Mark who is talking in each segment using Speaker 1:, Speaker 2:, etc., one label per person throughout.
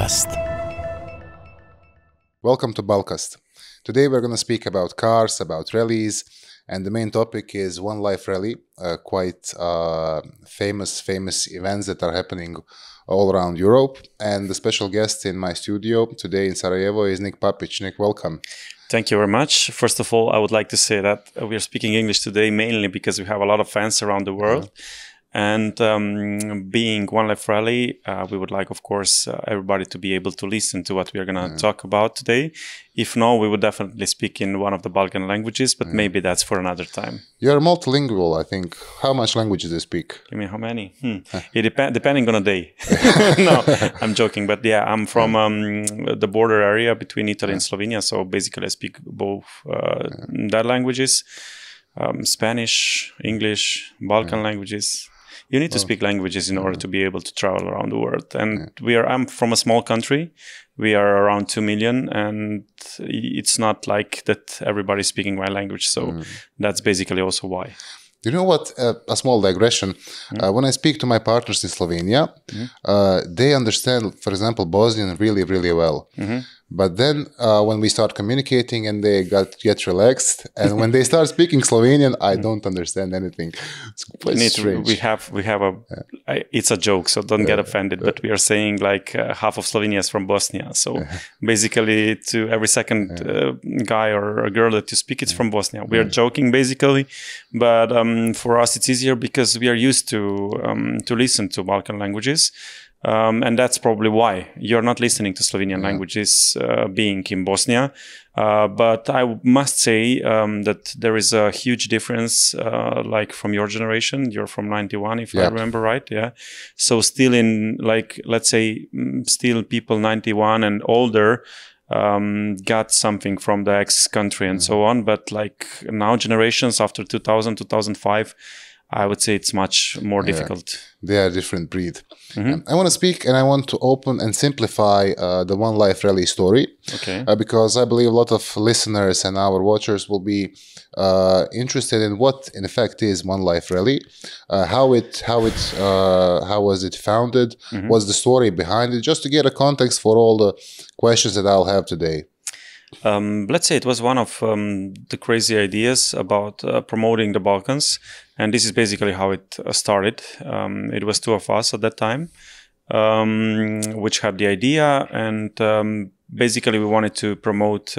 Speaker 1: Bamkast.
Speaker 2: Welcome to Balkast. Today we're going to speak about cars, about rallies, and the main topic is OneLife rally, quite famous events that are happening all around Europe. And the special guest in my studio today in Sarajevo is Nick Papis. Nick, welcome.
Speaker 3: Thank you very much. First of all, I would like to say that we are speaking English today mainly because we have a lot of fans around the world. And being OneLife Rally, we would like, of course, everybody to be able to listen to what we are going to talk about today. If not, we would definitely speak in one of the Balkan languages, but maybe that's for another time.
Speaker 2: You're multilingual, I think. How much languages do you speak?
Speaker 3: You mean how many? It depending on a day. No, I'm joking. But yeah, I'm from the border area between Italy and Slovenia. So basically I speak both that languages, Spanish, English, Balkan languages. You need to speak languages in order to be able to travel around the world. And I'm from a small country. We are around 2 million, and it's not like that everybody's speaking my language. So that's basically also why.
Speaker 2: You know what? A small digression. When I speak to my partners in Slovenia, they understand, for example, Bosnian really, really well. But then when we start communicating and they get relaxed, and when they start speaking Slovenian, I don't understand anything. It's quite strange.
Speaker 3: We have it's a joke, so don't get offended. But we are saying like half of Slovenia is from Bosnia. So basically, to every second guy or a girl that you speak, it's from Bosnia. We are joking basically, but for us it's easier because we are used to listen to Balkan languages. And that's probably why you're not listening to Slovenian languages being in Bosnia. But I must say that there is a huge difference, like from your generation. You're from 91, if I remember right. Yeah. So still in, like, let's say, still people 91 and older got something from the ex-country and so on. But like now generations after 2000, 2005, I would say it's much more difficult.
Speaker 2: They are a different breed. I want to speak and I want to open and simplify the OneLife Rally story.
Speaker 3: Okay.
Speaker 2: Because I believe a lot of listeners and our watchers will be interested in what, in effect, is OneLife Rally, how was it founded, what's the story behind it, just to get a context for all the questions that I'll have today.
Speaker 3: Let's say it was one of the crazy ideas about promoting the Balkans. And this is basically how it started. It was two of us at that time, which had the idea. And basically we wanted to promote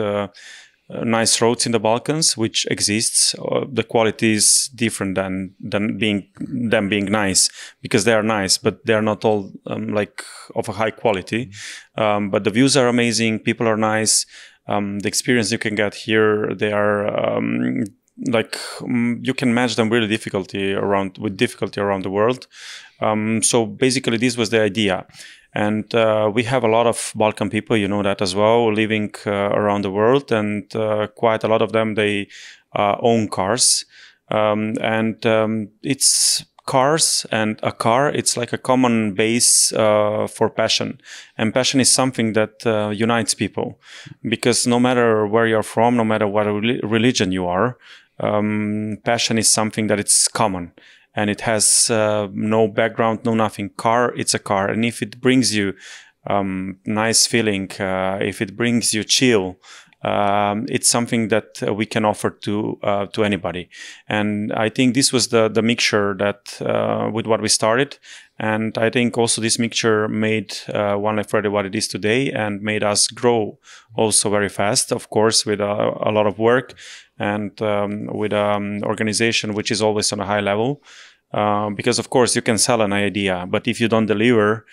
Speaker 3: nice roads in the Balkans, which exists. The quality is different than being nice, because they are nice, but they are not all like of a high quality. But the views are amazing. People are nice. The experience you can get here, they are you can match them really difficulty around the world. So basically this was the idea. And we have a lot of Balkan people, you know that as well, living around the world, and quite a lot of them, they own cars. It's cars, and a car, it's like a common base for passion. And passion is something that unites people, because no matter where you're from, no matter what religion you are, passion is something that it's common, and it has no background, no nothing. Car, it's a car, and if it brings you nice feeling, if it brings you chill, it's something that we can offer to anybody. And I think this was the mixture that with what we started. And I think also this mixture made OneLife Rally what it is today, and made us grow also very fast, of course, with a lot of work, and with organization which is always on a high level. Because of course you can sell an idea, but if you don't deliver,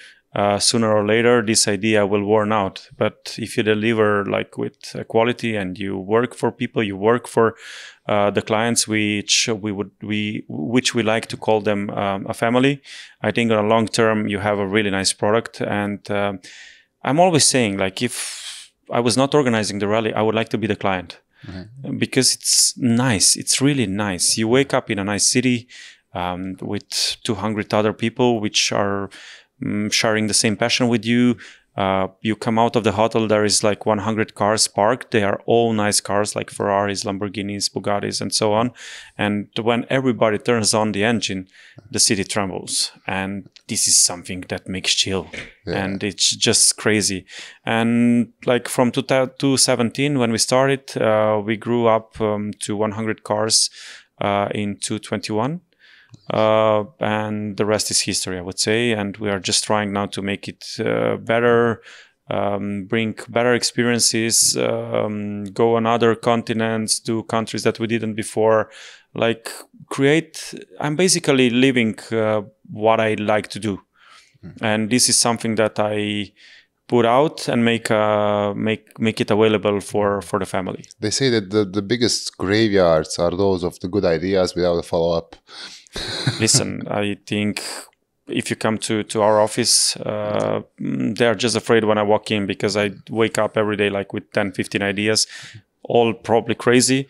Speaker 3: sooner or later this idea will worn out. But if you deliver like with quality, and you work for people, you work for the clients, which we like to call them a family, I think on a long term you have a really nice product. And I'm always saying, like, if I was not organizing the rally, I would like to be the client. Because it's nice. It's really nice. You wake up in a nice city with 200 other people which are sharing the same passion with you. You come out of the hotel, there is like 100 cars parked. They are all nice cars like Ferraris, Lamborghinis, Bugattis, and so on. And when everybody turns on the engine, the city trembles. And this is something that makes chill. Yeah. And it's just crazy. And like from 2017, when we started, we grew up to 100 cars in 2021. And the rest is history, I would say. And we are just trying now to make it better, bring better experiences, go on other continents, do countries that we didn't before, like create. I'm basically living what I like to do. And this is something that I put out and make it available for the family.
Speaker 2: They say that the biggest graveyards are those of the good ideas without a follow-up.
Speaker 3: Listen, I think if you come to our office, they're just afraid when I walk in, because I wake up every day like with 10, 15 ideas, all probably crazy.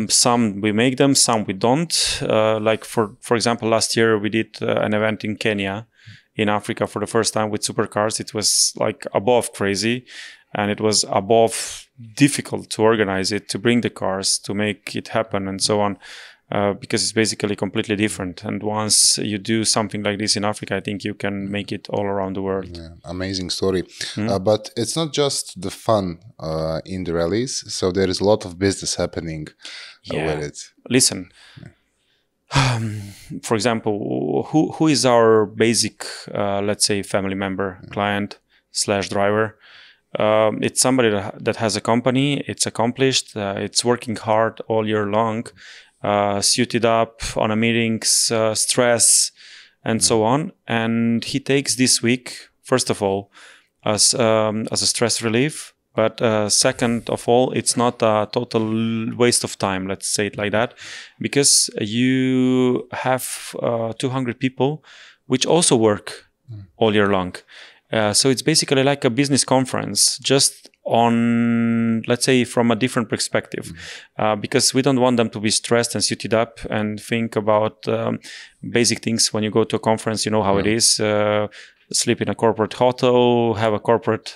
Speaker 3: Some we make them, some we don't. Like for example, last year we did an event in Kenya, in Africa, for the first time with supercars. It was like above crazy, and it was above difficult to organize it, to bring the cars, to make it happen, and so on. Because it's basically completely different. And once you do something like this in Africa, I think you can make it all around the world.
Speaker 2: Yeah, amazing story. But it's not just the fun in the rallies. So there is a lot of business happening with it.
Speaker 3: Listen, for example, who is our basic, let's say, family member, client / driver? It's somebody that has a company, it's accomplished, it's working hard all year long, suited up on a meetings, stress, and so on. And he takes this week, first of all, as a stress relief. But second of all, it's not a total waste of time, let's say it like that, because you have 200 people which also work all year long. So it's basically like a business conference, just on, let's say, from a different perspective, because we don't want them to be stressed and suited up and think about basic things. When you go to a conference, you know how it is. Sleep in a corporate hotel, have a corporate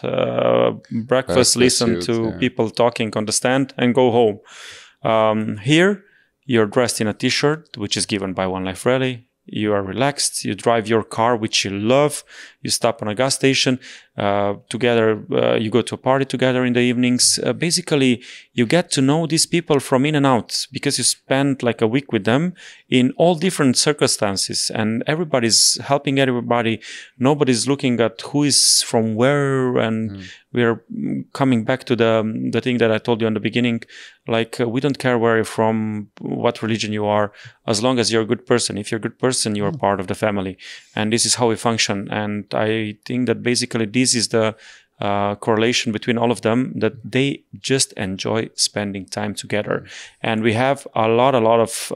Speaker 3: breakfast, listen to people talking on the stand, and go home. Here, you're dressed in a t-shirt, which is given by OneLife Rally. You are relaxed. You drive your car, which you love. You stop on a gas station. Together, you go to a party together in the evenings. Basically, you get to know these people from in and out, because you spend like a week with them in all different circumstances, and everybody's helping everybody. Nobody's looking at who is from where, and we are coming back to the thing that I told you in the beginning. Like, we don't care where you're from, what religion you are, as long as you're a good person. If you're a good person, you are part of the family. And this is how we function. And I think that basically this is the correlation between all of them, that they just enjoy spending time together. And we have a lot of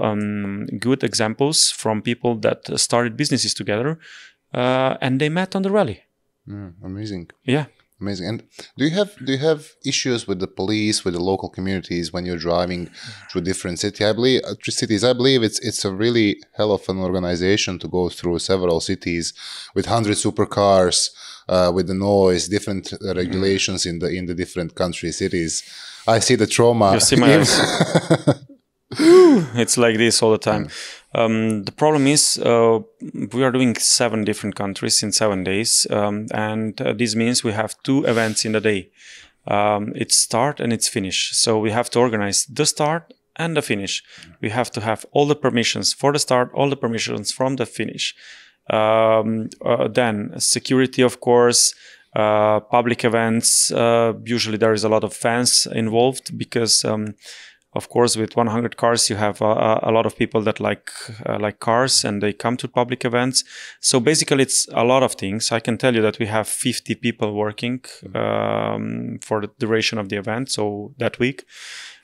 Speaker 3: good examples from people that started businesses together, and they met on the rally.
Speaker 2: Amazing.
Speaker 3: Yeah.
Speaker 2: Amazing. And do you have issues with the police, with the local communities when you're driving through different cities? I believe it's a really hell of an organization to go through several cities with 100 supercars, with the noise, different regulations in the different country cities. I see the trauma.
Speaker 3: You see my eyes. It's like this all the time. The problem is we are doing 7 different countries in 7 days, and this means we have 2 events in a day. It's start and it's finish. So we have to organize the start and the finish. We have to have all the permissions for the start, all the permissions from the finish. Then security, of course, public events. Usually there is a lot of fans involved, because of course, with 100 cars, you have a lot of people that like cars, and they come to public events. So basically, it's a lot of things. I can tell you that we have 50 people working for the duration of the event. So that week,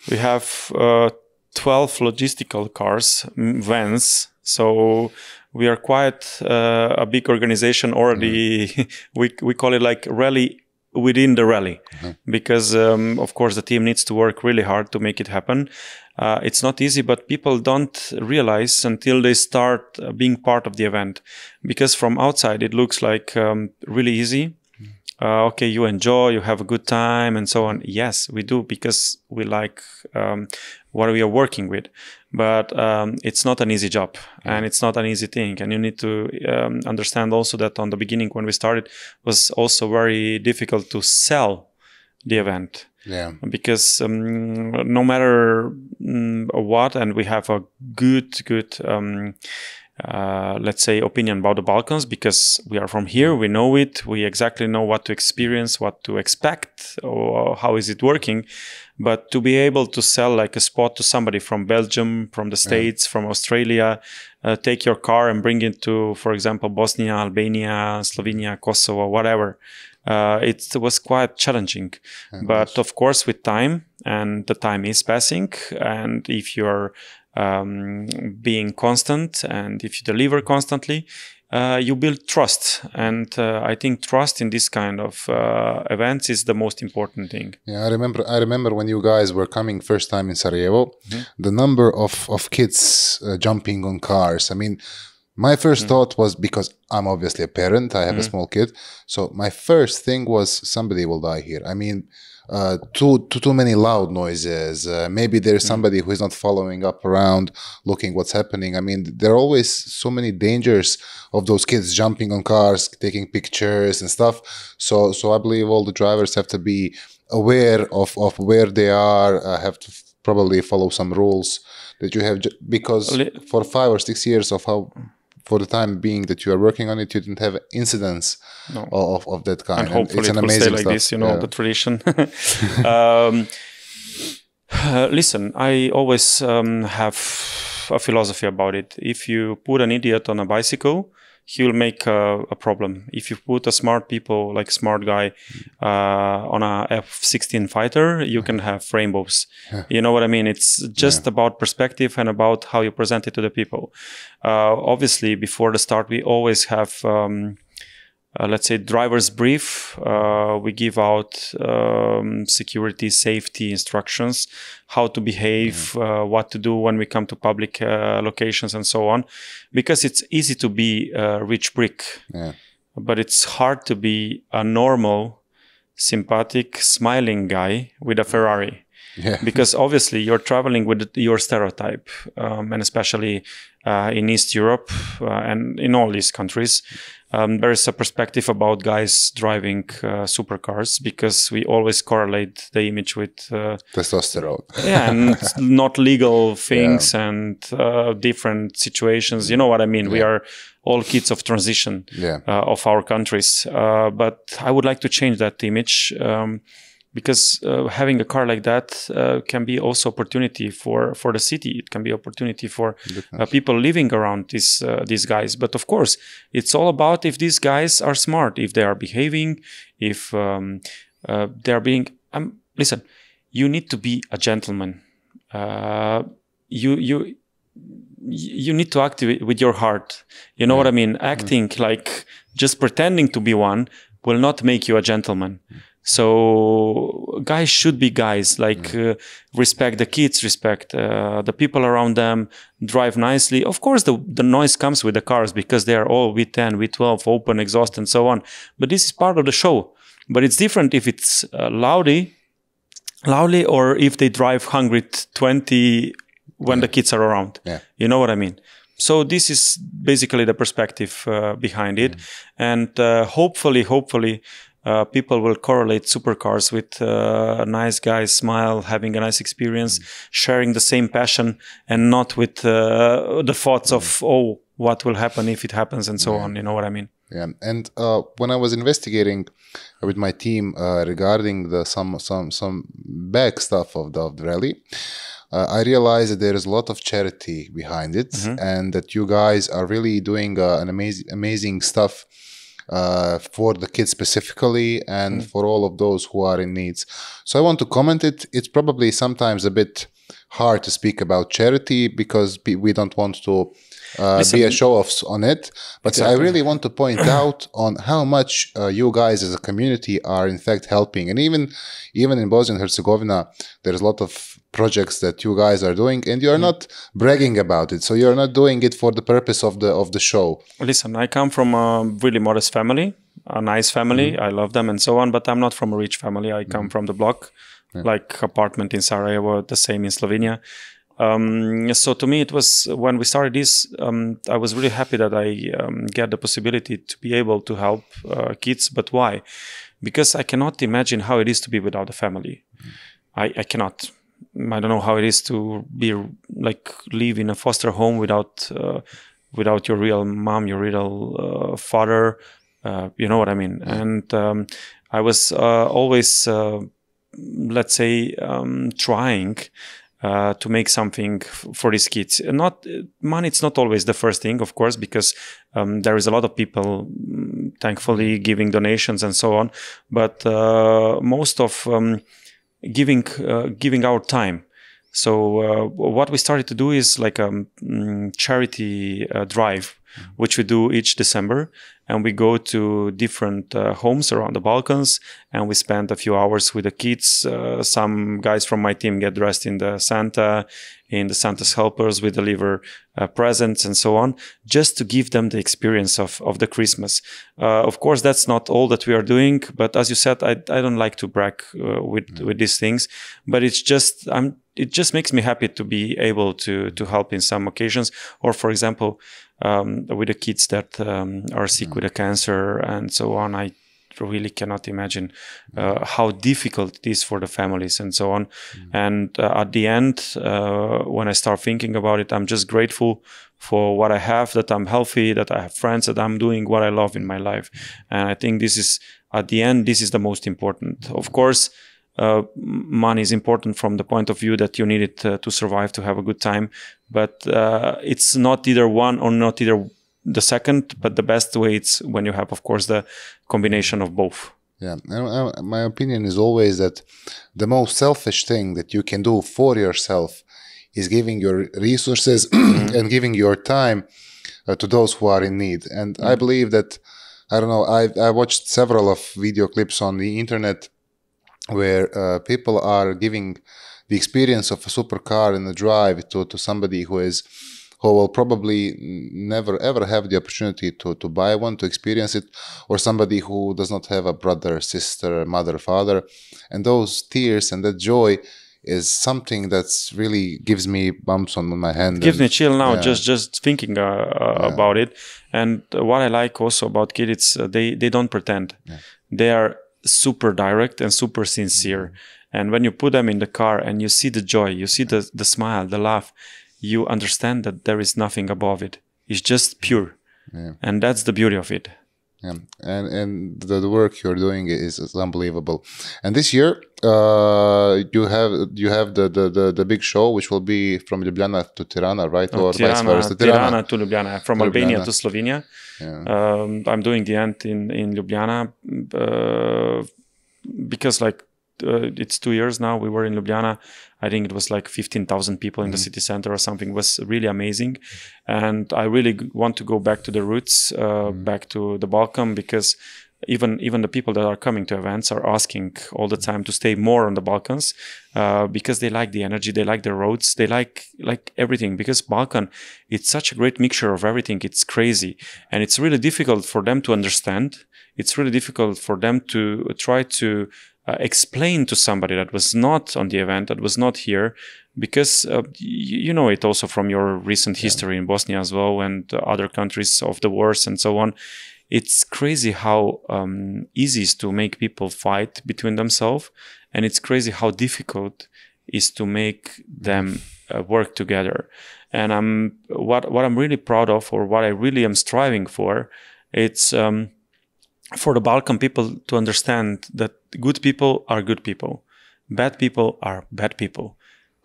Speaker 3: we have 12 logistical cars, vans. So we are quite a big organization already. We call it like rally within the rally, because of course the team needs to work really hard to make it happen. It's not easy, but people don't realize until they start being part of the event, because from outside it looks like really easy. okay, you enjoy, you have a good time and so on. Yes, we do, because we like what we are working with. But it's not an easy job, and it's not an easy thing. And you need to understand also that on the beginning, when we started, was also very difficult to sell the event.
Speaker 2: Yeah.
Speaker 3: Because no matter what, and we have a good let's say, opinion about the Balkans, because we are from here, we know it, we exactly know what to experience, what to expect, or how is it working. But to be able to sell like a spot to somebody from Belgium, from the States, from Australia, take your car and bring it to, for example, Bosnia, Albania, Slovenia, Kosovo, whatever. It was quite challenging. But of course, with time, and the time is passing, and if you're being constant, and if you deliver constantly, you build trust. And I think trust in this kind of events is the most important thing.
Speaker 2: Yeah, I remember when you guys were coming first time in Sarajevo, the number of kids jumping on cars. I mean, my first thought was, because I'm obviously a parent, I have a small kid, so my first thing was, somebody will die here. I mean, too many loud noises. Maybe there's somebody who is not following up around, looking what's happening. I mean, there are always so many dangers of those kids jumping on cars, taking pictures and stuff. So I believe all the drivers have to be aware of where they are, have to probably follow some rules that you have, because for 5 or 6 years for the time being that you are working on it, you didn't have incidents of that kind.
Speaker 3: And hopefully
Speaker 2: it's
Speaker 3: it will stay like this, the tradition. Listen, I always have a philosophy about it. If you put an idiot on a bicycle, he will make a problem. If you put a smart guy on a F-16 fighter, you can have rainbows. You know what I mean? It's just about perspective and about how you present it to the people. Obviously, before the start, we always have, let's say, driver's brief. We give out security, safety instructions, how to behave, what to do when we come to public locations and so on. Because it's easy to be a rich brick, but it's hard to be a normal, sympathetic, smiling guy with a Ferrari. Because obviously you're traveling with your stereotype, and especially in East Europe and in all these countries, there is a perspective about guys driving supercars, because we always correlate the image with
Speaker 2: testosterone.
Speaker 3: And not legal things and different situations. You know what I mean? We are all kids of transition of our countries. But I would like to change that image. Because having a car like that can be also opportunity for the city. It can be opportunity for people living around these guys. But of course, it's all about if these guys are smart, if they are behaving, if they are being... listen, you need to be a gentleman. You need to act with your heart. You know what I mean? Acting like just pretending to be one will not make you a gentleman. So guys should be guys, respect the kids, respect the people around them, drive nicely. Of course, the noise comes with the cars, because they are all V10, V12, open exhaust and so on. But this is part of the show. But it's different if it's loudly, or if they drive 120 when the kids are around. You know what I mean? So this is basically the perspective behind it. And hopefully, people will correlate supercars with nice guys, smile, having a nice experience, sharing the same passion, and not with the thoughts of, what will happen if it happens and so on. You know what I mean?
Speaker 2: Yeah. And when I was investigating with my team regarding some back stuff of the rally, I realized that there is a lot of charity behind it, and that you guys are really doing an amazing stuff for the kids specifically, and for all of those who are in needs. So I want to comment it. It's probably sometimes a bit hard to speak about charity, because we don't want to be a show-offs on it. But I really want to point out on how much you guys as a community are in fact helping. And even in Bosnia and Herzegovina, there's a lot of projects that you guys are doing, and you are not bragging about it. So you're not doing it for the purpose of the show.
Speaker 3: Listen, I come from a really modest family. a nice family. I love them and so on, but I'm not from a rich family. I come from the block, like apartment in Sarajevo, the same in Slovenia. So to me, it was, when we started this, I was really happy that I get the possibility to be able to help kids. But why? Because I cannot imagine how it is to be without a family. I cannot. I don't know how it is to be like live in a foster home without your real mom, your real father. You know what I mean? And I was always, let's say, trying to make something for these kids. Not money. It's not always the first thing, of course, because there is a lot of people, thankfully, giving donations and so on. But most of giving our time. So what we started to do is like a charity drive, which we do each December. And we go to different homes around the Balkans, and we spend a few hours with the kids. Some guys from my team get dressed in the Santa's helpers. We deliver presents and so on, just to give them the experience of the Christmas. Of course, that's not all that we are doing. But as you said, I don't like to brag with these things. But it's just it just makes me happy to be able to help in some occasions. Or, for example, with the kids that are sick with a cancer and so on. I really cannot imagine how difficult it is for the families and so on. And at the end, when I start thinking about it, I'm just grateful for what I have, that I'm healthy, that I have friends, that I'm doing what I love in my life. And I think this is, at the end, this is the most important. Of course, money is important from the point of view that you need it to survive, to have a good time. But it's not either one or not either the second, but the best way it's when you have, of course, the combination of both.
Speaker 2: Yeah, my opinion is always that the most selfish thing that you can do for yourself is giving your resources and giving your time to those who are in need. And I believe that, I don't know, I watched several of video clips on the internet where people are giving the experience of a supercar in the drive to somebody who will probably never ever have the opportunity to buy one, to experience it, or somebody who does not have a brother, sister, mother, father. And those tears and that joy is something that's really gives me bumps on my hand.
Speaker 3: Gives me chill now, just thinking about it. And what I like also about kids, they don't pretend. They are super direct and super sincere. And when you put them in the car and you see the joy, you see the smile, the laugh, you understand that there is nothing above it. It's just pure. And that's the beauty of it.
Speaker 2: And the work you're doing is unbelievable. And this year you have the big show, which will be from Ljubljana to Tirana, right? Or vice versa.
Speaker 3: Tirana to Ljubljana, from Albania to Slovenia. I'm doing the end in Ljubljana because it's 2 years now. We were in Ljubljana. I think it was like 15,000 people in the city center or something. It was really amazing. And I really want to go back to the roots, back to the Balkan, because even the people that are coming to events are asking all the time to stay more on the Balkans, because they like the energy, they like the roads, they like everything. Because Balkan, it's such a great mixture of everything. It's crazy. And it's really difficult for them to understand. It's really difficult for them to try to explain to somebody that was not on the event, that was not here, because you know it also from your recent history in Bosnia as well, and other countries of the wars and so on. It's crazy how easy it is to make people fight between themselves, and it's crazy how difficult it is to make them work together. And what I'm really proud of, or what I really am striving for, it's for the Balkan people to understand that good people are good people. Bad people are bad people.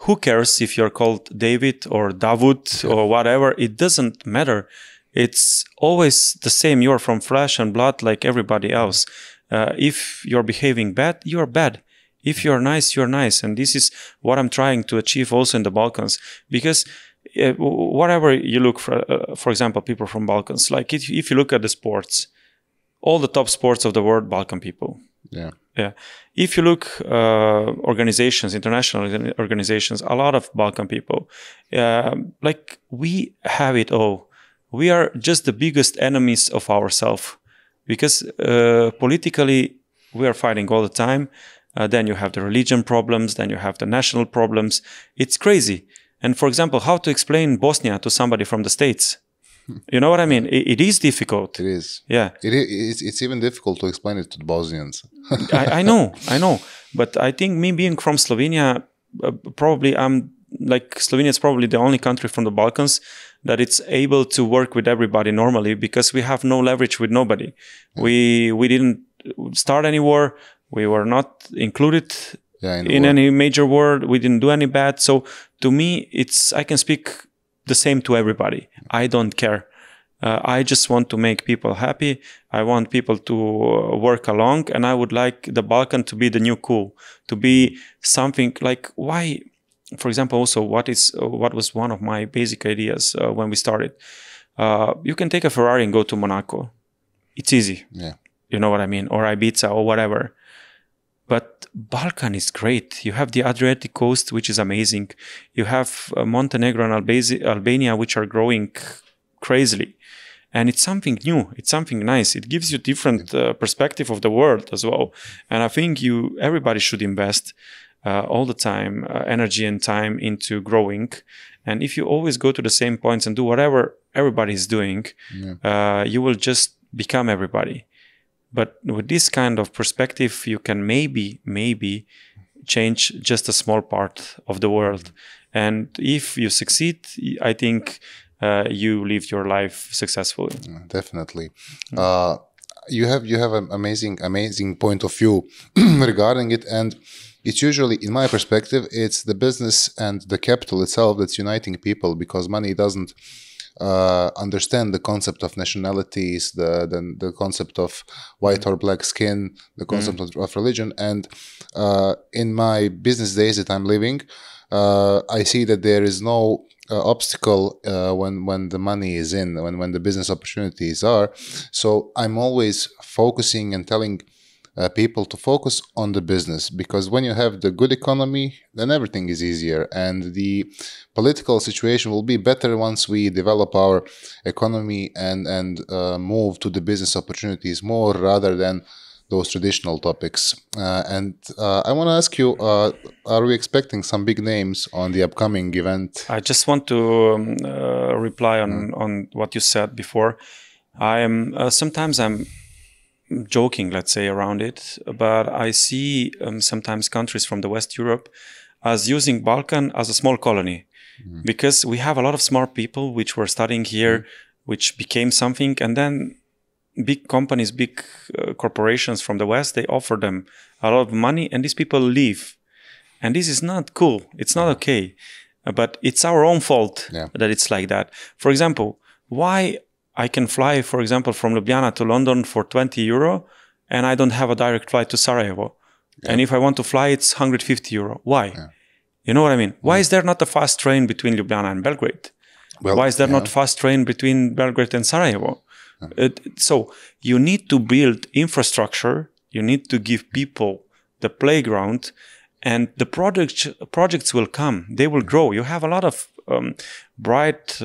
Speaker 3: Who cares if you're called David or Davud or whatever? It doesn't matter. It's always the same. You're from flesh and blood like everybody else. If you're behaving bad, you're bad. If you're nice, you're nice. And this is what I'm trying to achieve also in the Balkans. Because whatever you look for example, people from Balkans, like if you look at the sports, all the top sports of the world, Balkan people. Yeah. If you look organizations, international organizations, a lot of Balkan people. Like we have it all. We are just the biggest enemies of ourselves. because politically we are fighting all the time. Then you have the religion problems, then you have the national problems. It's crazy. And for example, how to explain Bosnia to somebody from the States? You know what I mean? It is difficult.
Speaker 2: It is.
Speaker 3: Yeah.
Speaker 2: It's even difficult to explain it to the Bosnians.
Speaker 3: I know. But I think me being from Slovenia, probably Slovenia is probably the only country from the Balkans that it's able to work with everybody normally, because we have no leverage with nobody. Yeah. We didn't start any war. We were not included in any major war. We didn't do any bad. So to me, I can speak the same to everybody. I don't care. I just want to make people happy. I want people to work along, and I would like the Balkan to be the new cool, to be something like why. For example, also what was one of my basic ideas when we started. You can take a Ferrari and go to Monaco. It's easy.
Speaker 2: Yeah.
Speaker 3: You know what I mean? Or Ibiza or whatever. But Balkan is great. You have the Adriatic coast, which is amazing. You have Montenegro and Albania, which are growing crazily. And it's something new. It's something nice. It gives you different perspective of the world as well. And I think everybody should invest all the time, energy and time into growing. And if you always go to the same points and do whatever everybody is doing, you will just become everybody. But with this kind of perspective, you can maybe change just a small part of the world. And if you succeed, I think you lived your life successfully.
Speaker 2: Definitely. You have an amazing point of view regarding it, and it's usually, in my perspective, it's the business and the capital itself that's uniting people, because money doesn't understand the concept of nationalities, the concept of white or black skin, the concept of religion. And in my business days that I'm living, I see that there is no obstacle when the money is in, when the business opportunities are. So I'm always focusing and telling people to focus on the business, because when you have the good economy, then everything is easier, and the political situation will be better once we develop our economy and move to the business opportunities more rather than those traditional topics. And I want to ask you, are we expecting some big names on the upcoming event?
Speaker 3: I just want to reply on what you said before. Sometimes I'm joking, let's say, around it, but I see sometimes countries from the West Europe as using Balkan as a small colony, because we have a lot of smart people which were studying here, which became something, and then big companies, big corporations from the West, they offer them a lot of money, and these people leave. And this is not cool. It's not okay. But it's our own fault that it's like that. For example, why I can fly, for example, from Ljubljana to London for 20 euro, and I don't have a direct flight to Sarajevo. Yeah. And if I want to fly, it's 150 euro. Why? Yeah. You know what I mean? Why is there not a fast train between Ljubljana and Belgrade? Well, why is there not fast train between Belgrade and Sarajevo? So you need to build infrastructure. You need to give people the playground, and the projects will come. They will grow. You have a lot of bright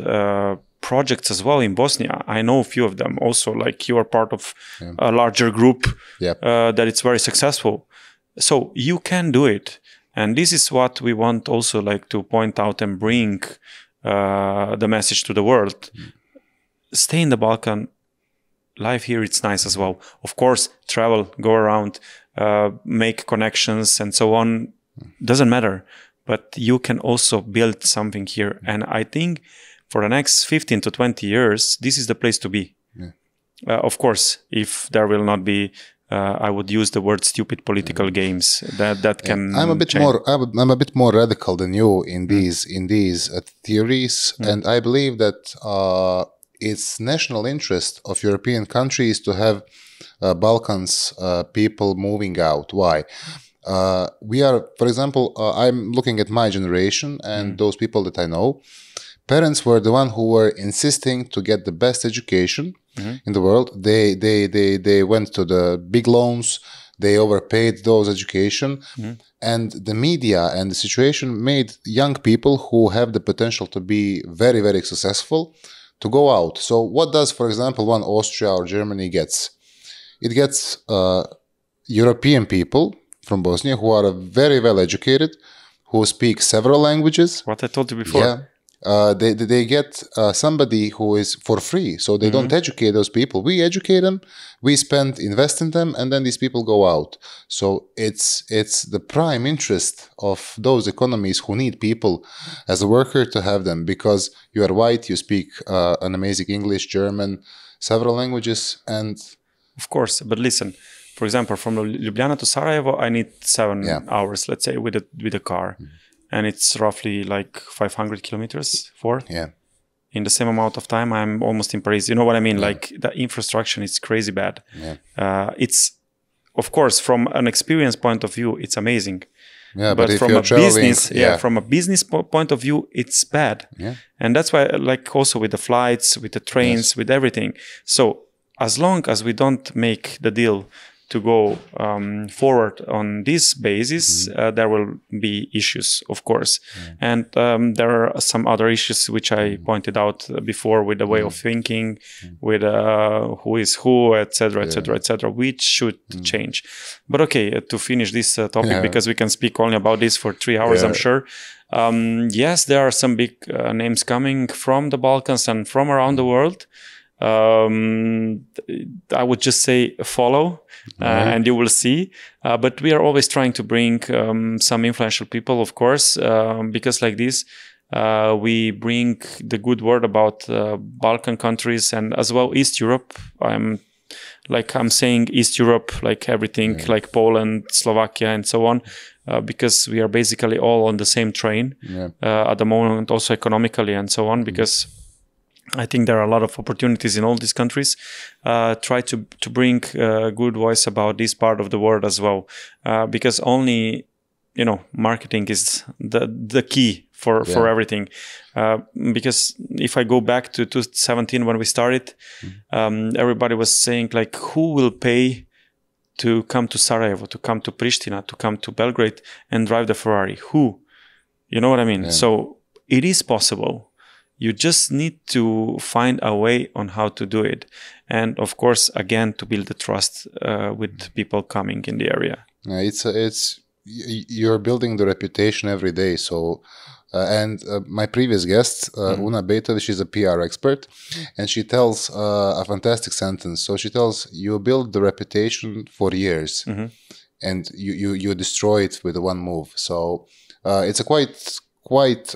Speaker 3: projects as well in Bosnia. I know a few of them also, like you are part of a larger group that it's very successful. So you can do it. And this is what we want also like to point out and bring the message to the world. Stay in the Balkan. Life here, it's nice as well. Of course, travel, go around, make connections and so on. Doesn't matter. But you can also build something here. And I think for the next 15 to 20 years, this is the place to be. Yeah. Of course, if there will not be, I would use the word stupid political games that can.
Speaker 2: I'm a bit
Speaker 3: change.
Speaker 2: I'm a bit more radical than you in these theories, and I believe that it's national interest of European countries to have Balkans people moving out. Why? We are, for example, I'm looking at my generation and those people that I know. Parents were the one who were insisting to get the best education in the world. They went to the big loans. They overpaid those education. And the media and the situation made young people who have the potential to be very, very successful to go out. So what does, for example, one Austria or Germany gets? it gets European people from Bosnia who are very well educated, who speak several languages.
Speaker 3: What I told you before.
Speaker 2: Yeah. They get somebody who is for free, so they don't educate those people. We educate them, we invest in them, and then these people go out. So it's the prime interest of those economies who need people as a worker to have them, because you are white, you speak an amazing English, German, several languages, and
Speaker 3: of course. But listen, for example, from Ljubljana to Sarajevo, I need 7 hours, let's say, with a car. And it's roughly like 500 kilometers in the same amount of time. I'm almost in Paris. You know what I mean? Like the infrastructure is crazy bad. It's, of course, from an experience point of view, it's amazing. But
Speaker 2: if
Speaker 3: from
Speaker 2: you're
Speaker 3: a
Speaker 2: traveling,
Speaker 3: business, from a business point of view, it's bad. And that's why, like, also with the flights, with the trains, with everything. So as long as we don't make the deal to go forward on this basis, there will be issues, of course. And there are some other issues which I pointed out before, with the way of thinking, with who is who, etc., which should change. But okay, to finish this topic, because we can speak only about this for 3 hours, I'm sure. Yes, there are some big names coming from the Balkans and from around the world. I would just say follow, and you will see. But we are always trying to bring some influential people, of course, because like this, we bring the good word about Balkan countries and as well East Europe. I'm saying East Europe, like everything, like Poland, Slovakia, and so on, because we are basically all on the same train at the moment, also economically and so on, because I think there are a lot of opportunities in all these countries. Try to bring a good voice about this part of the world as well, because only, marketing is the key for everything. Because if I go back to 2017 when we started, everybody was saying like, who will pay to come to Sarajevo, to come to Pristina, to come to Belgrade and drive the Ferrari? Who? You know what I mean? Yeah. So it is possible. You just need to find a way on how to do it. And of course, again, to build the trust with people coming in the area.
Speaker 2: You're building the reputation every day. So, my previous guest, Una Betovic, is a PR expert, and she tells a fantastic sentence. So she tells, you build the reputation for years, and you destroy it with one move. So it's a quite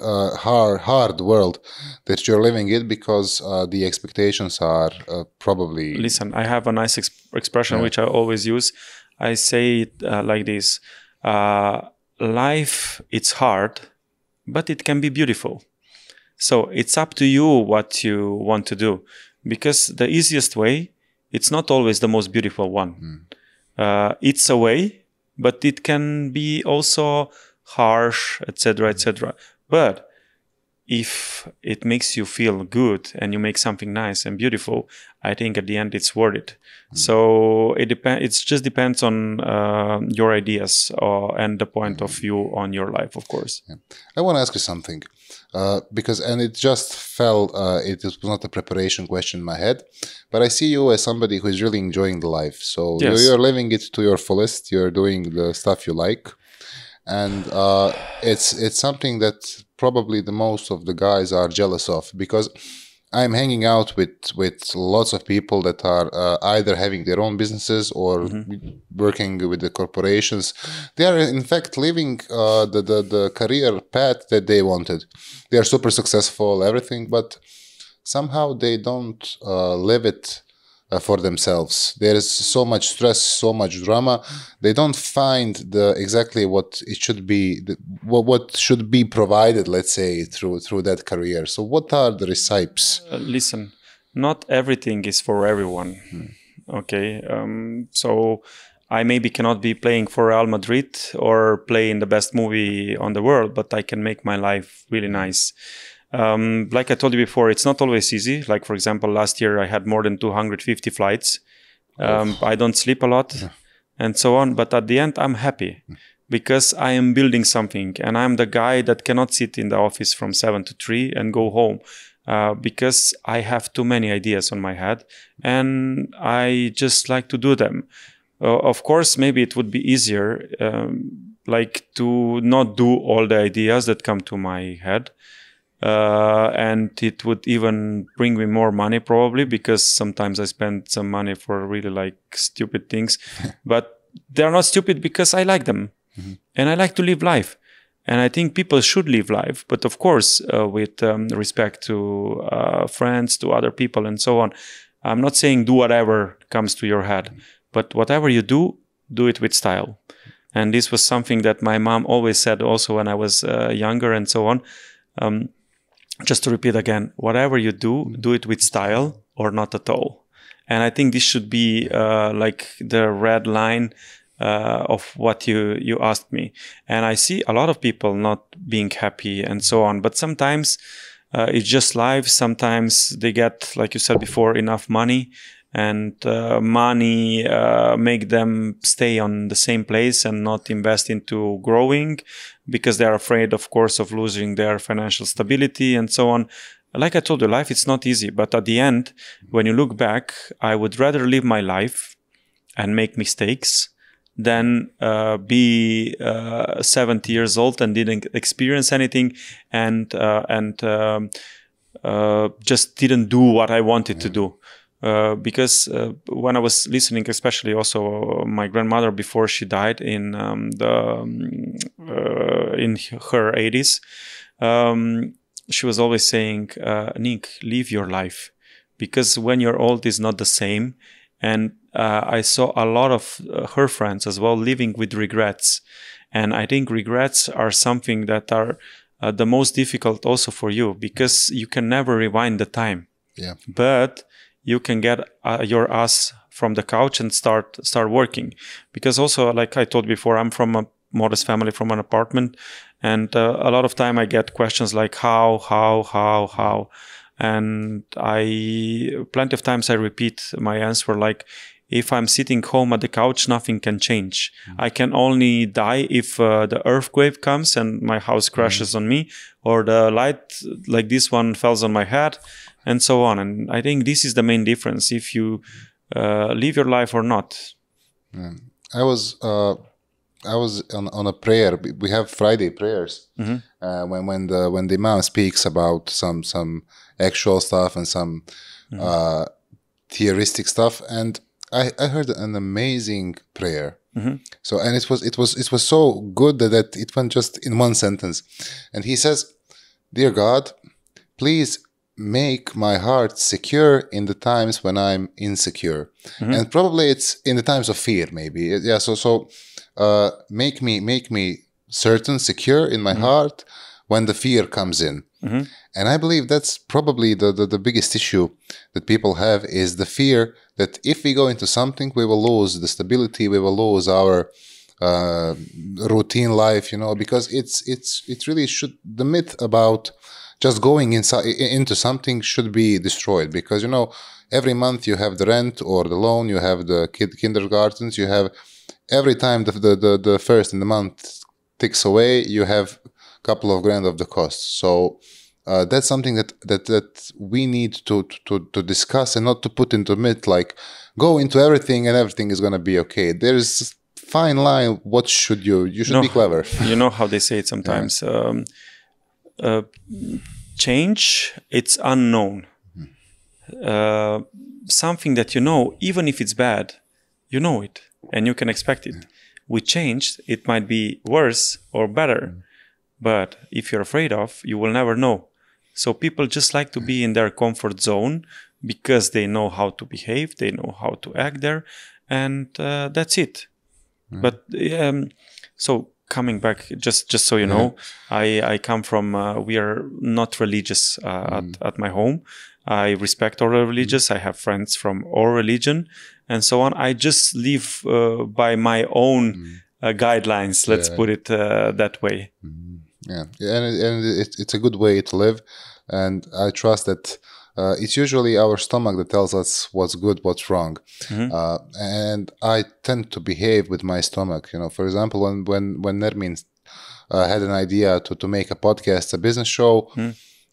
Speaker 2: hard world that you're living in, because the expectations are probably...
Speaker 3: Listen, I have a nice expression which I always use. I say it like this. Life, it's hard, but it can be beautiful. So it's up to you what you want to do, because the easiest way, it's not always the most beautiful one. It's a way, but it can be also harsh, etc., etc. But if it makes you feel good and you make something nice and beautiful, I think at the end it's worth it. So it just depends on your ideas and the point of view on your life, of course.
Speaker 2: I want to ask you something, because it just fell. It was not a preparation question in my head, but I see you as somebody who is really enjoying the life. So you're living it to your fullest. You're doing the stuff you like. And it's something that probably the most of the guys are jealous of, because I'm hanging out with lots of people that are either having their own businesses or working with the corporations. They are in fact living the career path that they wanted. They are super successful, everything, but somehow they don't live it for themselves. There is so much stress, so much drama. They don't find exactly what it should be, what should be provided, let's say, through that career. So what are the recipes?
Speaker 3: Listen, not everything is for everyone. Okay, so I maybe cannot be playing for Real Madrid or play in the best movie on the world, but I can make my life really nice. Like I told you before, it's not always easy. Like, for example, last year I had more than 250 flights. I don't sleep a lot and so on. But at the end, I'm happy because I am building something, and I'm the guy that cannot sit in the office from 7 to 3 and go home. because I have too many ideas on my head and I just like to do them. Of course, maybe it would be easier like to not do all the ideas that come to my head. And it would even bring me more money probably, because sometimes I spend some money for really like stupid things, but they're not stupid because I like them and I like to live life. And I think people should live life, but of course, with respect to friends, to other people and so on. I'm not saying do whatever comes to your head, but whatever you do, do it with style. And this was something that my mom always said also when I was younger and so on. Just to repeat again, whatever you do, do it with style or not at all. And I think this should be like the red line of what you asked me. And I see a lot of people not being happy and so on. But sometimes it's just life. Sometimes they get, like you said before, enough money. And money make them stay on the same place and not invest into growing, because they are afraid, of course, of losing their financial stability and so on. Like I told you, life is not easy. But at the end, when you look back, I would rather live my life and make mistakes than be 70 years old and didn't experience anything and just didn't do what I wanted to do. Because when I was listening, especially also my grandmother before she died in in her 80s, she was always saying, Nick, live your life, because when you're old is not the same. And I saw a lot of her friends as well living with regrets. And I think regrets are something that are the most difficult also for you, because you can never rewind the time.
Speaker 2: Yeah.
Speaker 3: But you can get your ass from the couch and start working. Because also, like I told before, I'm from a modest family, from an apartment. And a lot of time I get questions like how. And plenty of times I repeat my answer like, if I'm sitting home at the couch, nothing can change. I can only die if the earthquake comes and my house crashes on me, or the light like this one falls on my head, and so on. And I think this is the main difference, if you live your life or not.
Speaker 2: I was on a prayer. We have Friday prayers when the imam speaks about some actual stuff and some theoristic stuff, and I heard an amazing prayer. So, and it was so good that it went just in one sentence. And he says, "Dear God, please make my heart secure in the times when I'm insecure." And probably it's in the times of fear, maybe. Yeah. So make me certain, secure in my heart when the fear comes in. And I believe that's probably the biggest issue that people have, is the fear that if we go into something, we will lose the stability, we will lose our routine life, because it really should, the myth about just going into something should be destroyed, because, every month you have the rent or the loan, you have the kindergartens, you have every time the first in the month ticks away, you have a couple of grand of the costs. So that's something that we need to discuss, and not to put into myth, like go into everything and everything is going to be okay. There's a fine line. What should you should be clever.
Speaker 3: You know how they say it sometimes. Change, it's unknown. Something that even if it's bad, you know it and you can expect it. With change, it might be worse or better. But if you're afraid of, you will never know. So people just like to be in their comfort zone because they know how to behave, they know how to act there, and that's it. But so coming back, just so you know, I come from, we are not religious at my home. I respect all religious. I have friends from all religion and so on. I just live by my own guidelines, let's put it that way.
Speaker 2: Yeah, and it's a good way to live, and I trust that it's usually our stomach that tells us what's good, what's wrong, and I tend to behave with my stomach. For example, when Nermin had an idea to make a podcast, a business show,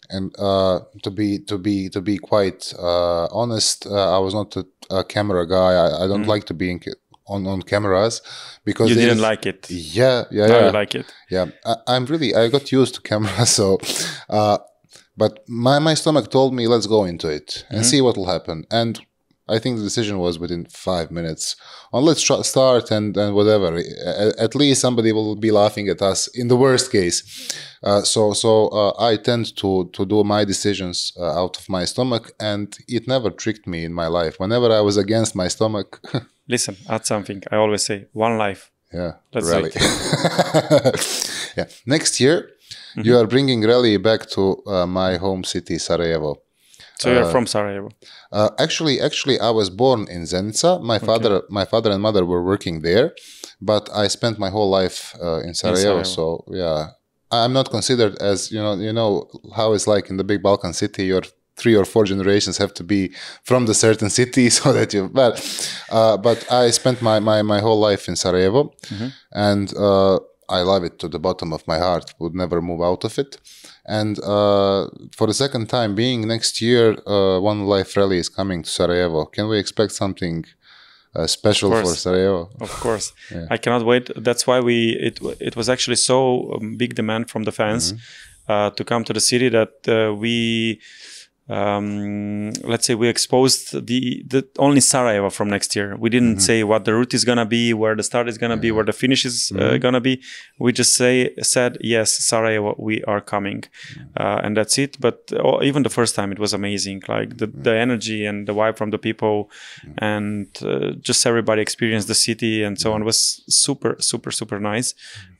Speaker 2: And to be quite honest, I was not a camera guy. I don't like to be on cameras because
Speaker 3: you didn't like it.
Speaker 2: Yeah.
Speaker 3: Now you like it.
Speaker 2: Yeah, I got used to cameras. So, but my stomach told me, let's go into it and see what will happen. And I think the decision was within 5 minutes. Let's start and whatever. At least somebody will be laughing at us in the worst case. So I tend to do my decisions out of my stomach, and it never tricked me in my life. Whenever I was against my stomach.
Speaker 3: Listen, add something. I always say, one life.
Speaker 2: Yeah,
Speaker 3: that's
Speaker 2: rally. Yeah. Next year, you are bringing rally back to my home city, Sarajevo.
Speaker 3: So you're from Sarajevo?
Speaker 2: Actually, I was born in Zenica. My father and mother were working there, but I spent my whole life in Sarajevo. So yeah, I'm not considered as you know how it's like in the big Balkan city. Your 3 or 4 generations have to be from the certain city so that you. But I spent my whole life in Sarajevo, and I love it to the bottom of my heart. Would never move out of it. And for the second time being next year, OneLife Rally is coming to Sarajevo. Can we expect something special for Sarajevo?
Speaker 3: Of course. Yeah. I cannot wait. That's why it was actually so big demand from the fans to come to the city that we... let's say we exposed the only Sarajevo from next year. We didn't say what the route is gonna be, where the start is gonna be, where the finish is gonna be. We just said yes, Sarajevo, we are coming, and that's it. But even the first time, it was amazing. Like the energy and the vibe from the people, and just everybody experienced the city and so on. It was super nice.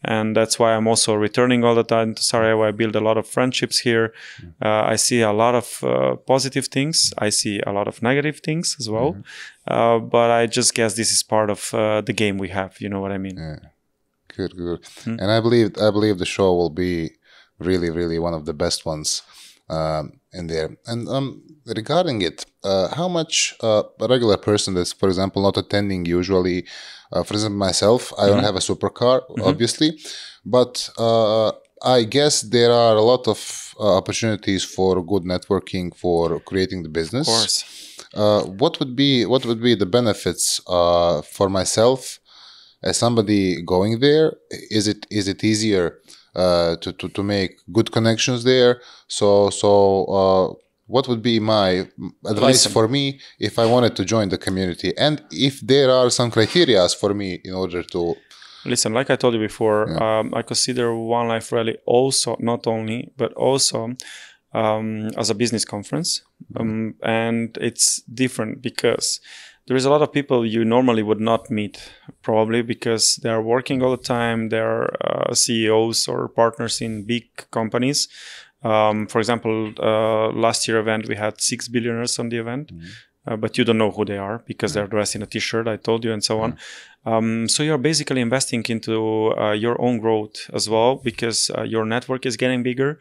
Speaker 3: And that's why I'm also returning all the time to Sarajevo. I build a lot of friendships here. I see a lot of positive things. I see a lot of negative things as well. But I just guess this is part of the game we have. You know what I mean?
Speaker 2: Yeah. Good. And I believe the show will be really one of the best ones in there. And regarding it, how much a regular person that's, for example, not attending usually, for example, myself, I don't have a supercar, obviously, but I guess there are a lot of opportunities for good networking, for creating the business.
Speaker 3: Of course.
Speaker 2: What would be the benefits for myself as somebody going there? Is it easier to make good connections there? So what would be my advice for me if I wanted to join the community, and if there are some criteria for me in order to...
Speaker 3: Listen, like I told you before, I consider OneLife Rally also, not only, but also as a business conference. And it's different because there is a lot of people you normally would not meet, probably because they are working all the time. They are CEOs or partners in big companies. For example, last year event, we had 6 billionaires on the event. But you don't know who they are because they're dressed in a t-shirt, I told you, and so on. So you're basically investing into your own growth as well, because your network is getting bigger.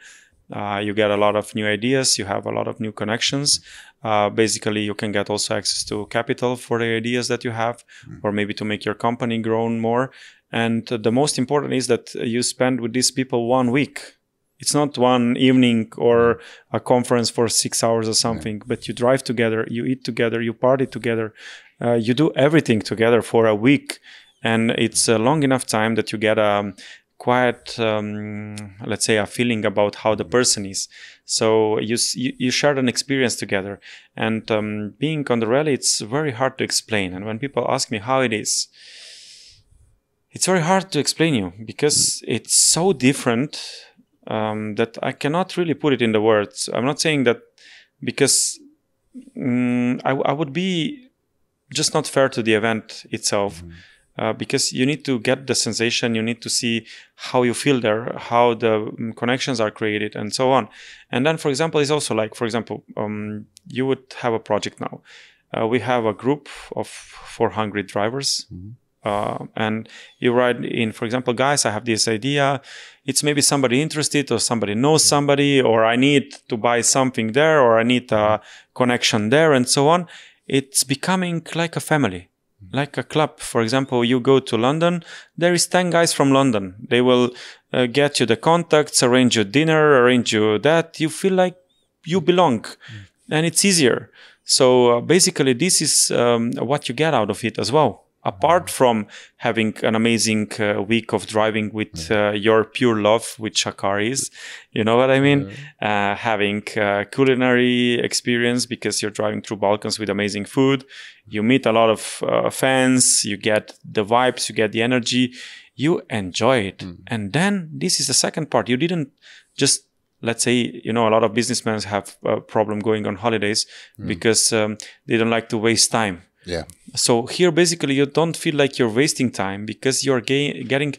Speaker 3: You get a lot of new ideas. You have a lot of new connections. Basically, you can get also access to capital for the ideas that you have, or maybe to make your company grow more. And the most important is that you spend with these people 1 week. It's not one evening or a conference for 6 hours or something, but you drive together, you eat together, you party together, you do everything together for a week. And it's a long enough time that you get a quite, let's say, a feeling about how the person is. So you share an experience together. And being on the rally, it's very hard to explain. And when people ask me how it is, it's very hard to explain you because it's so different that I cannot really put it in the words. I'm not saying that because I would be just not fair to the event itself, because you need to get the sensation, you need to see how you feel there, how the connections are created, and so on. And then, for example, it's also like, for example, you would have a project now. We have a group of 400 drivers. And you write in, for example, guys, I have this idea. It's maybe somebody interested, or somebody knows somebody, or I need to buy something there, or I need a connection there, and so on. It's becoming like a family. like a club. For example, you go to London, there is 10 guys from London. They will get you the contacts, arrange you dinner, arrange you that. You feel like you belong, and it's easier. So basically, this is what you get out of it as well. Apart from having an amazing week of driving with your pure love, which a car is, you know what I mean? Having culinary experience because you're driving through Balkans with amazing food. You meet a lot of fans, you get the vibes, you get the energy, you enjoy it. And then this is the second part. You didn't just, let's say, a lot of businessmen have a problem going on holidays because they don't like to waste time.
Speaker 2: Yeah.
Speaker 3: So here, basically, you don't feel like you're wasting time because you're getting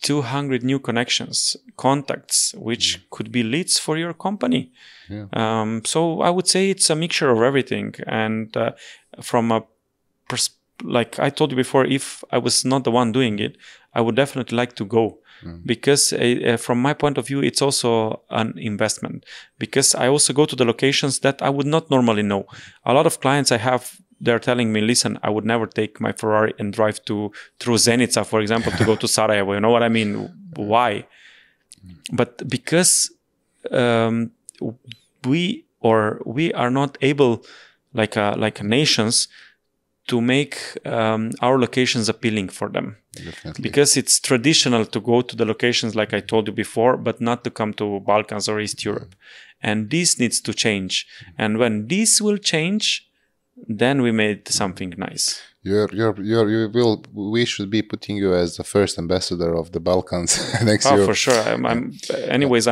Speaker 3: 200 new connections, contacts, which could be leads for your company. Yeah. So I would say it's a mixture of everything. And from a like I told you before, if I was not the one doing it, I would definitely like to go. Because from my point of view, it's also an investment. Because I also go to the locations that I would not normally know. A lot of clients I have, they're telling me, listen, I would never take my Ferrari and drive through Zenica, for example, to go to Sarajevo. You know what I mean? Why? But because we are not able, like nations, to make our locations appealing for them. Definitely. Because it's traditional to go to the locations like I told you before, but not to come to Balkans or East Europe. And this needs to change. And when this will change, then we made something nice.
Speaker 2: We should be putting you as the first ambassador of the Balkans next year.
Speaker 3: For sure. I'm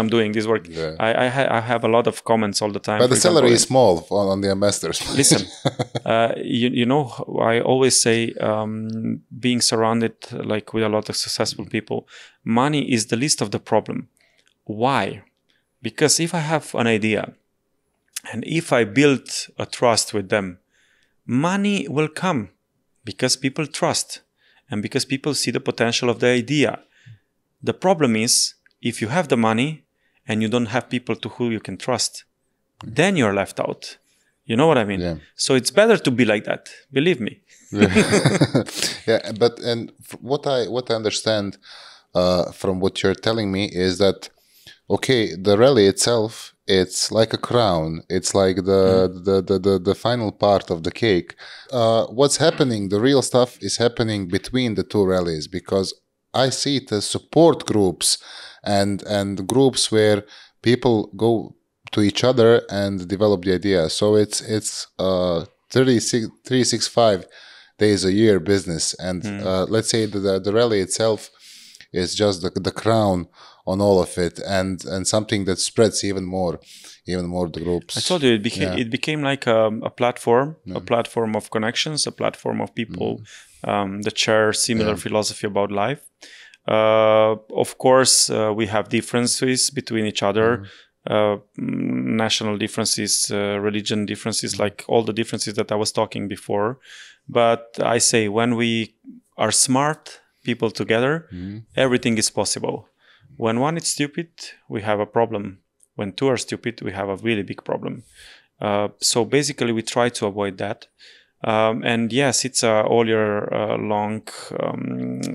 Speaker 3: doing this work. Yeah. I have a lot of comments all the time.
Speaker 2: But the salary is small on the ambassadors.
Speaker 3: Listen, I always say, being surrounded with a lot of successful people, money is the least of the problem. Why? Because if I have an idea and if I build a trust with them, money will come. Because people trust and because people see the potential of the idea. The problem is, if you have the money and you don't have people to who you can trust, then you're left out. You know what I mean? Yeah. So it's better to be like that. Believe me.
Speaker 2: Yeah, but what I understand from what you're telling me is that, okay, the rally itself, it's like a crown. It's like the final part of the cake. What's happening, the real stuff is happening between the two rallies, because I see it as support groups and groups where people go to each other and develop the idea. So it's 365 days a year business. And let's say the rally itself is just the crown on all of it, and something that spreads even more the groups.
Speaker 3: I told you it became like a platform, a platform of connections, a platform of people that share similar philosophy about life. Of course, we have differences between each other, national differences, religion differences, like all the differences that I was talking before. But I say, when we are smart people together, everything is possible. When one is stupid, we have a problem. When two are stupid, we have a really big problem. So basically, we try to avoid that. And yes, it's all year long,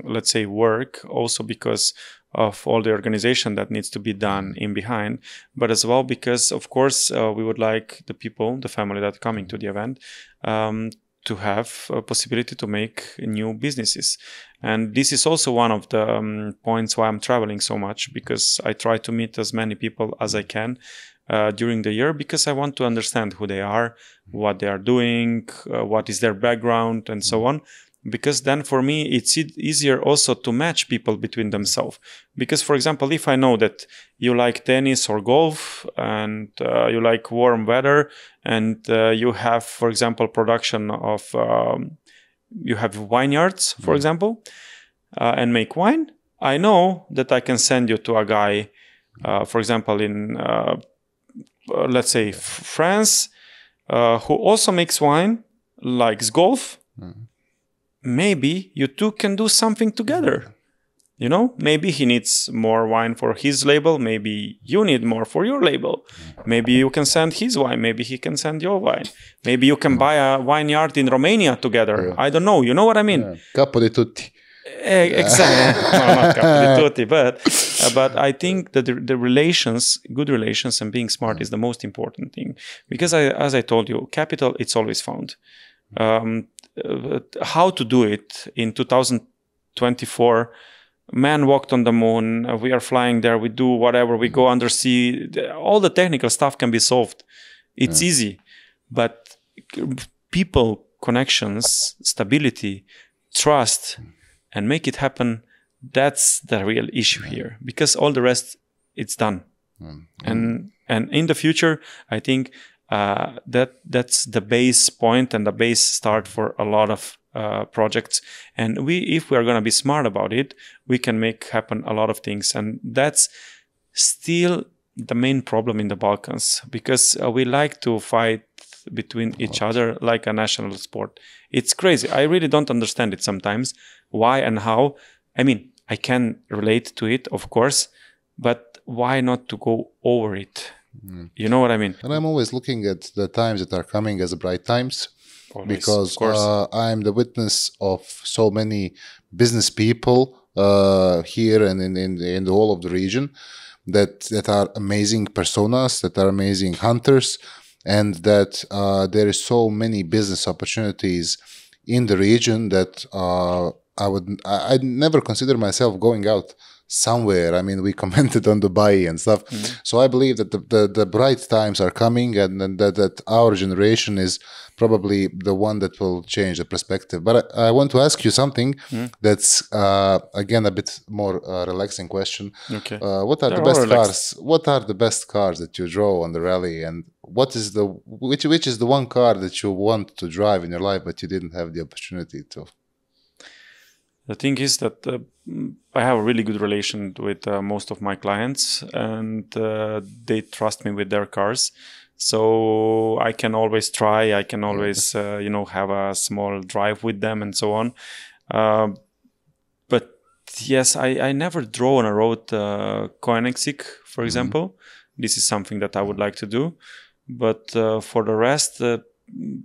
Speaker 3: let's say, work, also because of all the organization that needs to be done in behind, but as well because, of course, we would like the people, the family that are coming to the event, to have a possibility to make new businesses. And this is also one of the points why I'm traveling so much, because I try to meet as many people as I can during the year, because I want to understand who they are, what they are doing, what is their background, and so on. Because then for me, it's easier also to match people between themselves. Because, for example, if I know that you like tennis or golf and you like warm weather and you have, for example, production of, you have vineyards, for example, and make wine, I know that I can send you to a guy, for example, in, let's say, France, who also makes wine, likes golf. Maybe you two can do something together. You know, maybe he needs more wine for his label. Maybe you need more for your label. Maybe you can send his wine. Maybe he can send your wine. Maybe you can buy a vineyard in Romania together. I don't know. You know what I mean?
Speaker 2: Capo di tutti.
Speaker 3: Exactly. Well, not capo di tutti, but I think that the relations, good relations, and being smart is the most important thing. Because as I told you, capital, it's always found. How to do it in 2024? Man walked on the moon. We are flying there. We do whatever. We go undersea. All the technical stuff can be solved. It's easy, but people, connections, stability, trust, and make it happen. That's the real issue here. Because all the rest, it's done. And in the future, I think that's the base point and the base start for a lot of projects. And if we are going to be smart about it, we can make happen a lot of things. And that's still the main problem in the Balkans, because we like to fight between each other like a national sport. It's crazy. I really don't understand it sometimes, why and how. I mean, I can relate to it, of course, but why not to go over it? You know what I mean?
Speaker 2: And I'm always looking at the times that are coming as bright times.
Speaker 3: Always,
Speaker 2: because I'm the witness of so many business people here and in the whole of the region that are amazing personas, that are amazing hunters, and that there is so many business opportunities in the region that I'd never consider myself going out somewhere. I mean, we commented on Dubai and stuff. So I believe that the bright times are coming, and that our generation is probably the one that will change the perspective. But I want to ask you something that's, again, a bit more relaxing question.
Speaker 3: Okay.
Speaker 2: What are the best cars? What are the best cars that you drove on the rally? And what is which is the one car that you want to drive in your life, but you didn't have the opportunity to?
Speaker 3: The thing is that I have a really good relation with most of my clients, and they trust me with their cars. So I can always try. I can always, have a small drive with them and so on. But yes, I never drove on a road Koenigsegg, for example. This is something that I would like to do. But for the rest,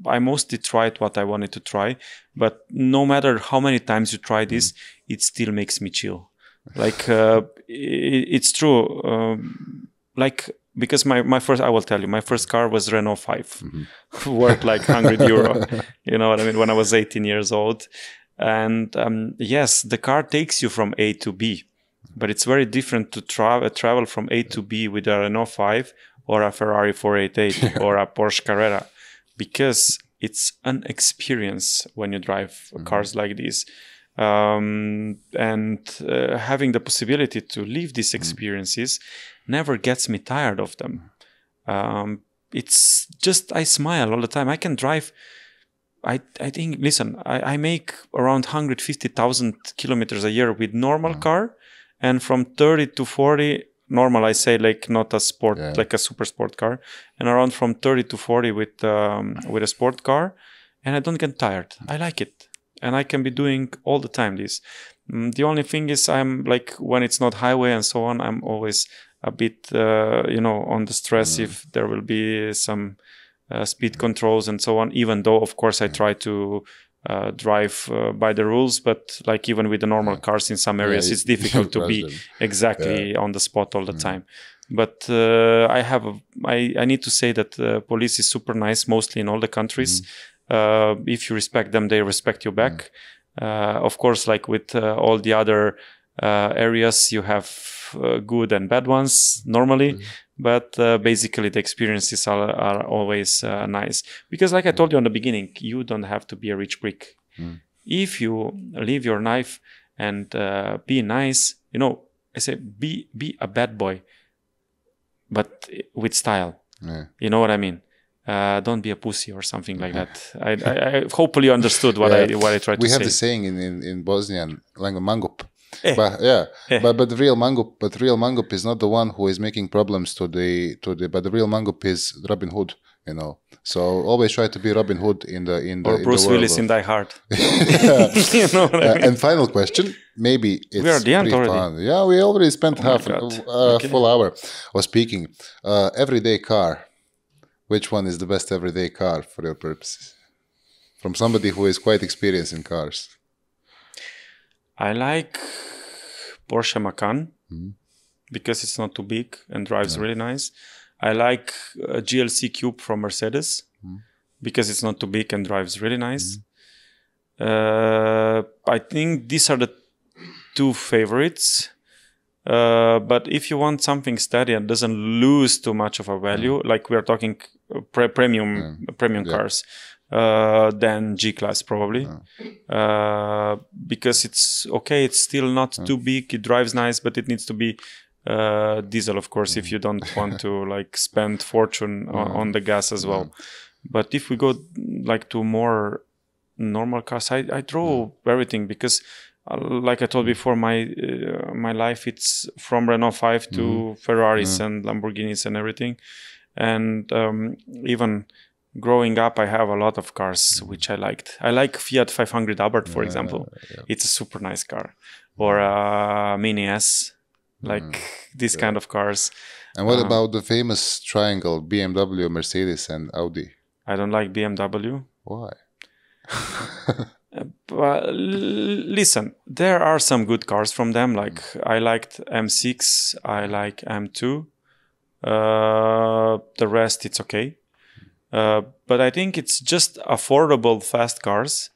Speaker 3: I mostly tried what I wanted to try. But no matter how many times you try this, it still makes me chill. Like, it's true. Because my first, I will tell you, my first car was Renault 5, worth like €100. You know what I mean? When I was 18 years old. And yes, the car takes you from A to B, but it's very different to travel from A to B with a Renault 5 or a Ferrari 488 or a Porsche Carrera, because it's an experience when you drive cars like this. And having the possibility to live these experiences never gets me tired of them. It's just, I smile all the time. I can drive, I think, listen, I make around 150,000 kilometers a year with normal car, and from 30 to 40, normal, I say, like not a sport, like a super sport car, and around from 30 to 40 with a sport car, and I don't get tired. I like it. And I can be doing all the time this. The only thing is, I'm like, when it's not highway and so on, I'm always a bit, on the stress if there will be some speed controls and so on, even though, of course, I try to drive by the rules. But like even with the normal cars in some areas, it's difficult to be exactly on the spot all the time. But I need to say that police is super nice, mostly in all the countries. If you respect them, they respect you back. Of course, like with all the other areas, you have good and bad ones normally, but basically the experiences are always nice. Because like I told you in the beginning, you don't have to be a rich prick. If you live your life and be nice, I say be a bad boy, but with style. You know what I mean? Don't be a pussy or something like that. I hopefully you understood what I tried to say.
Speaker 2: We have the saying in Bosnian language, mangup. But the real mangup is not the one who is making problems but the real mangup is Robin Hood. you know. So always try to be Robin Hood in the
Speaker 3: or Bruce Willis in Die Hard. You know what I mean?
Speaker 2: And final question, maybe it's
Speaker 3: we are at the end already.
Speaker 2: fun. Yeah, we already spent full hour of speaking. Everyday car. Which one is the best everyday car for your purposes? From somebody who is quite experienced in cars.
Speaker 3: I like Porsche Macan because it's not too big and drives really nice. I like GLC Cube from Mercedes because it's not too big and drives really nice. I think these are the two favorites. But if you want something steady and doesn't lose too much of a value, like we are talking premium cars, then G-Class probably. Because it's okay, it's still not too big, it drives nice, but it needs to be diesel, of course, if you don't want to like spend fortune on the gas as well. But if we go like to more normal cars, I draw everything because like I told before, my life, it's from Renault 5 to Ferraris and Lamborghinis and everything. And even growing up, I have a lot of cars which I liked. I like Fiat 500 Abarth, for example. It's a super nice car. Or a Mini S, like these kind of cars.
Speaker 2: And what about the famous triangle, BMW, Mercedes and Audi?
Speaker 3: I don't like BMW.
Speaker 2: Why?
Speaker 3: But listen, there are some good cars from them. Like I liked M6, I like M2. The rest, it's okay. But I think it's just affordable, fast cars.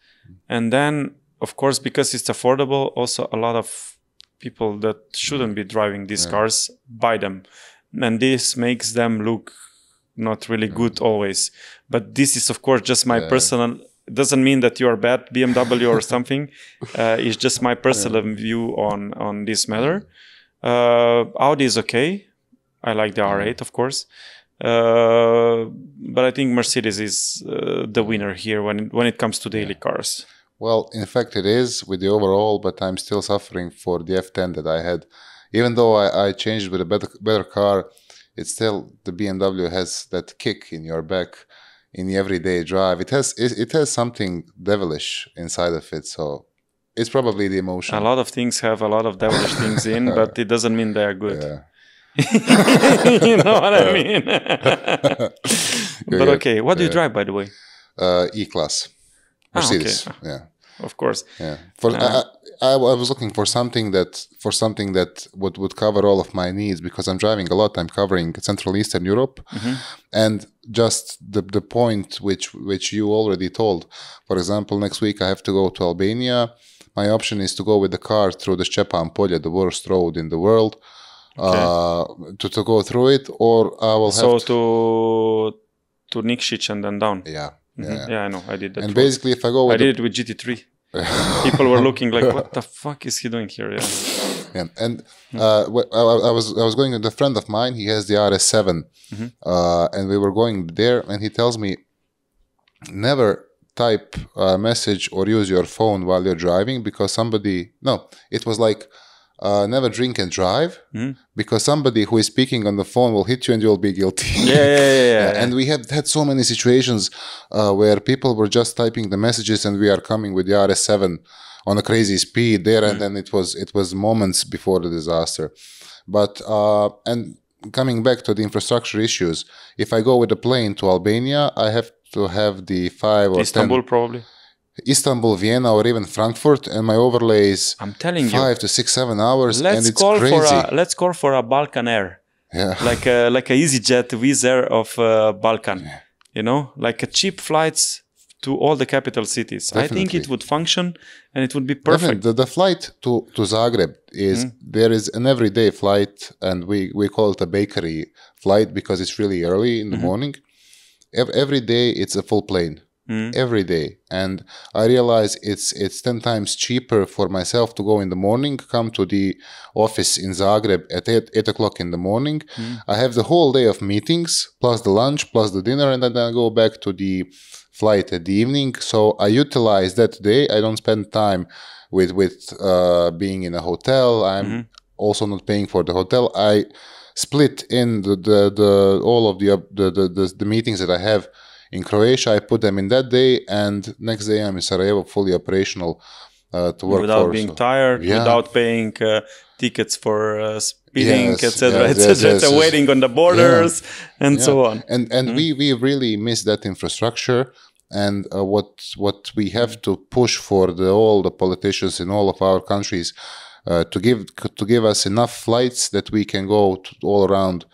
Speaker 3: And then, of course, because it's affordable, also a lot of people that shouldn't be driving these cars buy them. And this makes them look not really good always. But this is, of course, just my personal... Doesn't mean that you are bad BMW or something. It's just my personal view on this matter. Audi is okay. I like the R8, of course. But I think Mercedes is the winner here when it comes to daily cars.
Speaker 2: Well, in fact, it is with the overall, but I'm still suffering for the F10 that I had. Even though I changed with a better car, it's still the BMW has that kick in your back. In the everyday drive, it has something devilish inside of it, so it's probably the emotion.
Speaker 3: A lot of things have a lot of devilish things in, but it doesn't mean they are good. You know what I mean? But okay, what do you drive, by the way?
Speaker 2: E-Class, Mercedes.
Speaker 3: Okay. Yeah, of course.
Speaker 2: Yeah, I was looking for something that would cover all of my needs because I'm driving a lot. I'm covering Central Eastern Europe, and just the point which you already told. For example, next week I have to go to Albania. My option is to go with the car through the Stepan Polje, the worst road in the world, to go through it, or I will have
Speaker 3: to Nikšić and then down.
Speaker 2: Yeah,
Speaker 3: I know. I did that.
Speaker 2: And basically, if I go,
Speaker 3: I did it with GT3. People were looking like, what the fuck is he doing here?
Speaker 2: And I was going with a friend of mine. He has the RS7, and we were going there, and he tells me, never type a message or use your phone while you're driving because it was like, never drink and drive because somebody who is speaking on the phone will hit you and you'll be guilty. And we had so many situations where people were just typing the messages and we are coming with the RS7 on a crazy speed there, and then it was moments before the disaster. But and coming back to the infrastructure issues, if I go with a plane to Albania, I have to have the 5 or
Speaker 3: Istanbul
Speaker 2: 10
Speaker 3: probably.
Speaker 2: Istanbul, Vienna, or even Frankfurt, and my overlay is 5 to 6, 7 hours, and it's crazy.
Speaker 3: Let's call for a Balkan Air, like a EasyJet Wizz Air of Balkan, you know, like a cheap flights to all the capital cities. Definitely. I think it would function, and it would be perfect.
Speaker 2: The flight to Zagreb is there is an everyday flight, and we call it a bakery flight because it's really early in the morning. Every day it's a full plane. Every day, and I realize it's 10 times cheaper for myself to go in the morning, come to the office in Zagreb at 8 o'clock in the morning. I have the whole day of meetings plus the lunch plus the dinner, and then I go back to the flight at the evening. So I utilize that day. I don't spend time with being in a hotel. I'm also not paying for the hotel. I split in the all of the meetings that I have in Croatia. I put them in that day, and next day I'm in Sarajevo, fully operational to work
Speaker 3: without being tired, without paying tickets for speeding, etc., etc., waiting on the borders, and so on.
Speaker 2: And we really miss that infrastructure. And what we have to push for all the politicians in all of our countries to give us enough flights that we can go all around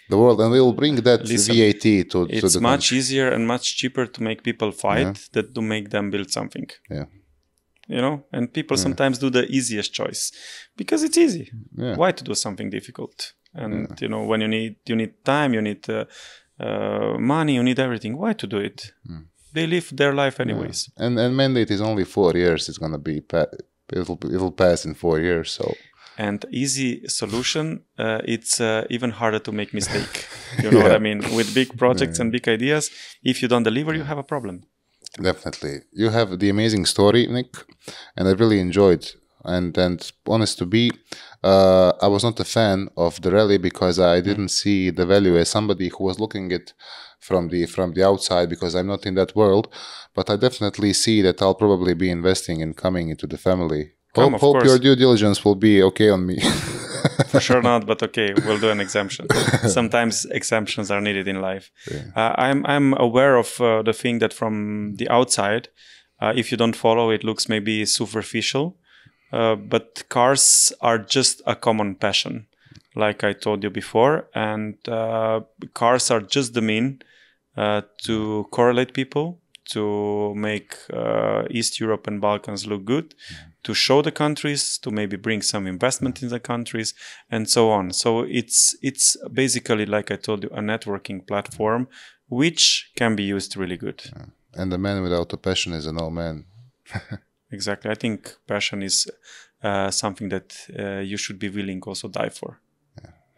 Speaker 2: the world, and we will bring that VAT to
Speaker 3: it's
Speaker 2: the
Speaker 3: much easier and much cheaper to make people fight than to make them build something. You know, and people sometimes do the easiest choice because it's easy. Why to do something difficult? And you know, when you need time, you need money, you need everything. Why to do it? They live their life anyways.
Speaker 2: And mandate is only 4 years. It's gonna be it'll pass in 4 years. So.
Speaker 3: And easy solution, it's even harder to make mistake. You know what I mean? With big projects and big ideas, if you don't deliver, you have a problem.
Speaker 2: Definitely. You have the amazing story, Nick, and I really enjoyed. And honest to be, I was not a fan of the rally because I didn't see the value as somebody who was looking at from the outside, because I'm not in that world. But I definitely see that I'll probably be investing in coming into the family. Hope your due diligence will be okay on me.
Speaker 3: For sure not, but okay, we'll do an exemption. Sometimes exemptions are needed in life. I'm aware of the thing that from the outside, if you don't follow, it looks maybe superficial. But cars are just a common passion, like I told you before. And cars are just the mean to correlate people, to make East Europe and Balkans look good, to show the countries, to maybe bring some investment in the countries, and so on. So it's basically, like I told you, a networking platform which can be used really good.
Speaker 2: And the man without a passion is a no man.
Speaker 3: Exactly. I think passion is something that you should be willing also die for.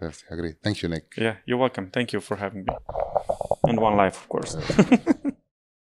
Speaker 2: I agree. Thank you, Nick.
Speaker 3: Yeah, you're welcome. Thank you for having me. And OneLife, of course.